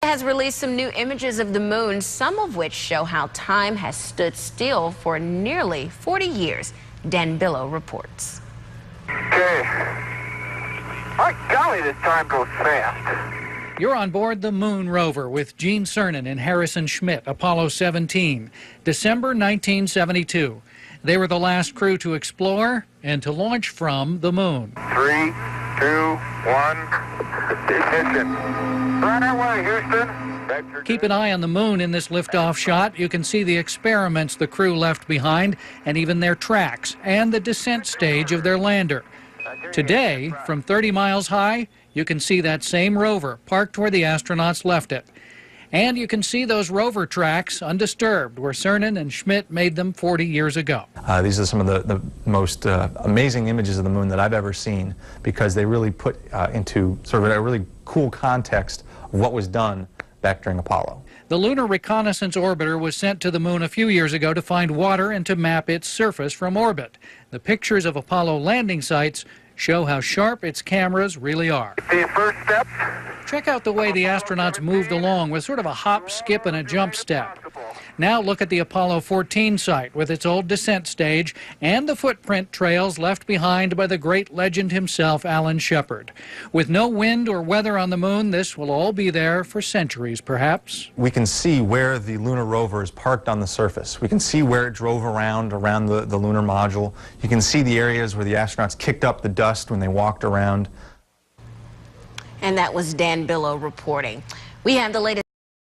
Has released some new images of the moon, some of which show how time has stood still for nearly 40 years. Dan Billow reports. Okay. My golly, this time goes fast. You're on board the Moon rover with Gene Cernan and Harrison Schmitt, Apollo 17, December 1972. They were the last crew to explore and to launch from the moon. 3, 2, 1, ignition. Right away, Houston. Keep an eye on the moon in this liftoff shot. You can see the experiments the crew left behind and even their tracks and the descent stage of their lander. Today, from 30 miles high, you can see that same rover parked where the astronauts left it. And you can see those rover tracks undisturbed where Cernan and Schmitt made them 40 years ago. These are some of the most amazing images of the moon that I've ever seen, because they really put into sort of a really cool context of what was done back during Apollo. The Lunar Reconnaissance Orbiter was sent to the moon a few years ago to find water and to map its surface from orbit. The pictures of Apollo landing sites show how sharp its cameras really are. The first steps. Check out the way the astronauts moved along with sort of a hop, skip, and a jump step. Now look at the Apollo 14 site with its old descent stage and the footprint trails left behind by the great legend himself, Alan Shepard. With no wind or weather on the moon, this will all be there for centuries, perhaps. We can see where the lunar rover is parked on the surface. We can see where it drove around the lunar module. You can see the areas where the astronauts kicked up the dust when they walked around. And that was Dan Billow reporting. We have the latest.